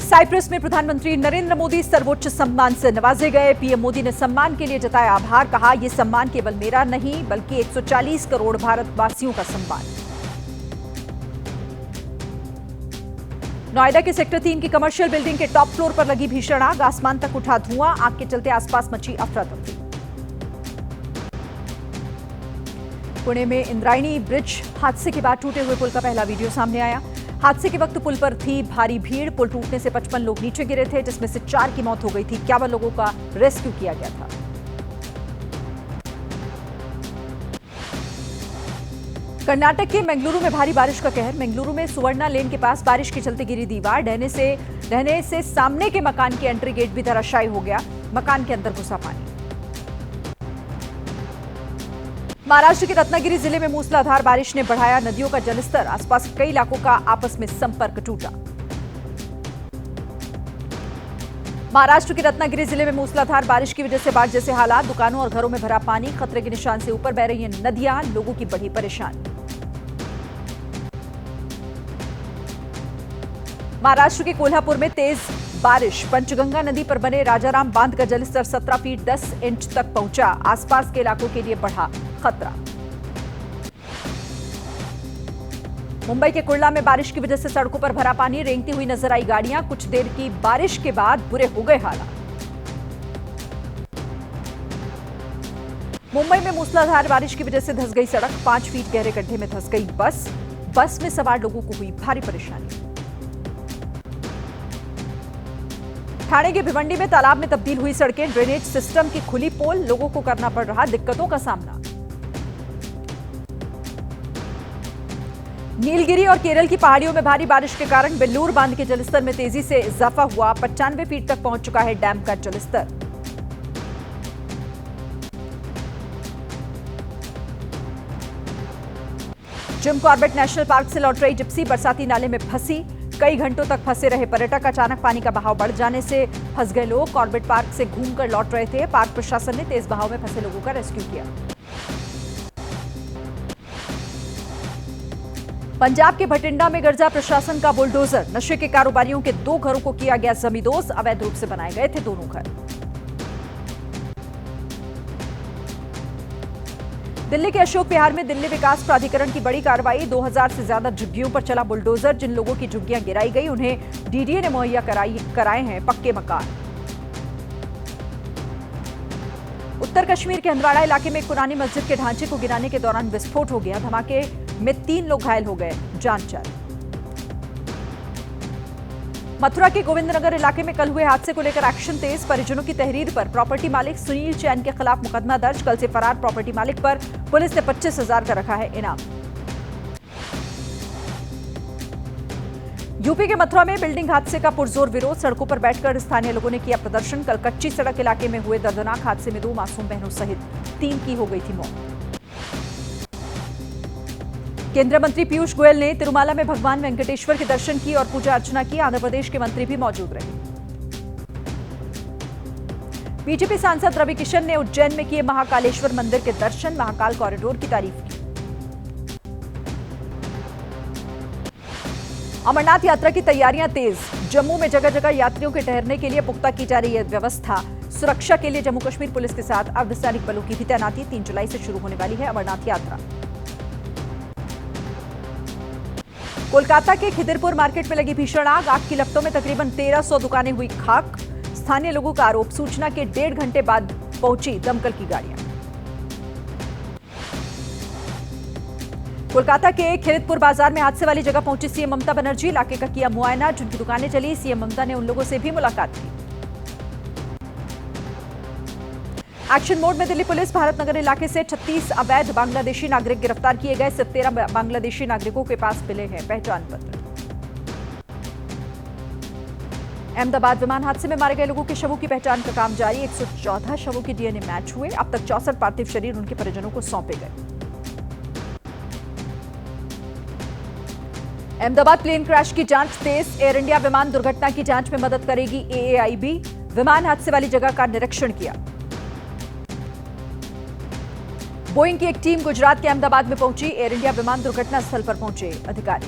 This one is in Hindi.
साइप्रस में प्रधानमंत्री नरेंद्र मोदी सर्वोच्च सम्मान से नवाजे गए। पीएम मोदी ने सम्मान के लिए जताया आभार। कहा, यह सम्मान केवल मेरा नहीं बल्कि 140 करोड़ भारतवासियों का सम्मान। नोएडा के सेक्टर 3 की कमर्शियल बिल्डिंग के टॉप फ्लोर पर लगी भीषण आग। आसमान तक उठा धुआं। आग के चलते आसपास मची अफरा तफरी। पुणे में इंद्रायणी ब्रिज हादसे के बाद टूटे हुए पुल का पहला वीडियो सामने आया। हादसे के वक्त पुल पर थी भारी भीड़। पुल टूटने से 55 लोग नीचे गिरे थे, जिसमें से 4 की मौत हो गई थी। 51 लोगों का रेस्क्यू किया गया था। कर्नाटक के मंगलुरु में भारी बारिश का कहर। मंगलुरु में सुवर्णा लेन के पास बारिश के चलते गिरी दीवार ढहने से सामने के मकान के एंट्री गेट भी धराशायी हो गया। मकान के अंदर घुसा पानी। महाराष्ट्र के रत्नागिरी जिले में मूसलाधार बारिश ने बढ़ाया नदियों का जलस्तर। आसपास कई इलाकों का आपस में संपर्क टूटा। महाराष्ट्र के रत्नागिरी जिले में मूसलाधार बारिश की वजह से बाढ़ जैसे हालात। दुकानों और घरों में भरा पानी। खतरे के निशान से ऊपर बह रही हैं नदियां। लोगों की बढ़ी परेशानी। महाराष्ट्र के कोल्हापुर में तेज बारिश। पंचगंगा नदी पर बने राजाराम बांध का जलस्तर 17 फीट 10 इंच तक पहुंचा। आसपास के इलाकों के लिए बढ़ा खतरा। मुंबई के कुर्ला में बारिश की वजह से सड़कों पर भरा पानी। रेंगती हुई नजर आई गाड़ियां। कुछ देर की बारिश के बाद बुरे हो गए हालात। मुंबई में मूसलाधार बारिश की वजह से धंस गई सड़क। 5 फीट गहरे गड्ढे में धंस गई बस में सवार लोगों को हुई भारी परेशानी। ठाणे के भिवंडी में तालाब में तब्दील हुई सड़कें। ड्रेनेज सिस्टम की खुली पोल। लोगों को करना पड़ रहा दिक्कतों का सामना। नीलगिरी और केरल की पहाड़ियों में भारी बारिश के कारण वेल्लूर बांध के जलस्तर में तेजी से इजाफा हुआ। 95 फीट तक पहुंच चुका है डैम का जलस्तर। जिम कॉर्बेट नेशनल पार्क से लौट रही जिप्सी बरसाती नाले में फंसी। कई घंटों तक फंसे रहे पर्यटक। अचानक पानी का बहाव बढ़ जाने से फंस गए लोग। कॉर्बेट पार्क से घूमकर लौट रहे थे। पार्क प्रशासन ने तेज बहाव में फंसे लोगों का रेस्क्यू किया। पंजाब के भटिंडा में गरजा प्रशासन का बुलडोजर। नशे के कारोबारियों के 2 घरों को किया गया जमींदोज। अवैध रूप से बनाए गए थे दोनों घर। दिल्ली के अशोक विहार में दिल्ली विकास प्राधिकरण की बड़ी कार्रवाई। 2000 से ज्यादा झुग्गियों पर चला बुलडोजर। जिन लोगों की झुग्गियां गिराई गई उन्हें डीडीए ने मुहैया कराए हैं पक्के मकान। उत्तर कश्मीर के हंदवाड़ा इलाके में एक पुरानी मस्जिद के ढांचे को गिराने के दौरान विस्फोट हो गया। धमाके में 3 लोग घायल हो गए, जान चली। मथुरा के गोविंदनगर इलाके में कल हुए हादसे को लेकर एक्शन तेज। परिजनों की तहरीर पर प्रॉपर्टी मालिक सुनील चैन के खिलाफ मुकदमा दर्ज। कल से फरार प्रॉपर्टी मालिक पर पुलिस ने 25,000 का रखा है इनाम। यूपी के मथुरा में बिल्डिंग हादसे का पुरजोर विरोध। सड़कों पर बैठकर स्थानीय लोगों ने किया प्रदर्शन। कल कच्ची सड़क इलाके में हुए दर्दनाक हादसे में 2 मासूम बहनों सहित 3 की हो गई थी मौत। केंद्रीय मंत्री पीयूष गोयल ने तिरुमाला में भगवान वेंकटेश्वर के दर्शन किए और पूजा अर्चना की। आंध्र प्रदेश के मंत्री भी मौजूद रहे। बीजेपी सांसद रवि किशन ने उज्जैन में किए महाकालेश्वर मंदिर के दर्शन। महाकाल कॉरिडोर की तारीफ की। अमरनाथ यात्रा की तैयारियां तेज। जम्मू में जगह जगह यात्रियों के ठहरने के लिए पुख्ता की जा रही है व्यवस्था। सुरक्षा के लिए जम्मू कश्मीर पुलिस के साथ अर्धसैनिक बलों की भी तैनाती। 3 जुलाई से शुरू होने वाली है अमरनाथ यात्रा। कोलकाता के खिदिरपुर मार्केट में लगी भीषण आग। आग की लपटों में तकरीबन 1300 दुकानें हुई खाक। स्थानीय लोगों का आरोप, सूचना के 1.5 घंटे बाद पहुंची दमकल की गाड़ियां। कोलकाता के खिदिरपुर बाजार में हादसे वाली जगह पहुंची सीएम ममता बनर्जी। इलाके का किया मुआयना। जिनकी दुकानें चली, सीएम ममता ने उन लोगों से भी मुलाकात की। एक्शन मोड में दिल्ली पुलिस। भारत नगर इलाके से 36 अवैध बांग्लादेशी नागरिक गिरफ्तार किए गए। 13 बांग्लादेशी नागरिकों के पास मिले हैं पहचान पत्र। अहमदाबाद विमान हादसे में मारे गए लोगों के शवों की पहचान का काम जारी। 114 शवों के डीएनए मैच हुए। अब तक 64 पार्थिव शरीर उनके परिजनों को सौंपे गए। अहमदाबाद प्लेन क्रैश की जांच तेज। एयर इंडिया विमान दुर्घटना की जांच में मदद करेगी एएआईबी। विमान हादसे वाली जगह का निरीक्षण किया। बोइंग की एक टीम गुजरात के अहमदाबाद में पहुंची। एयर इंडिया विमान दुर्घटना स्थल पर पहुंचे अधिकारी।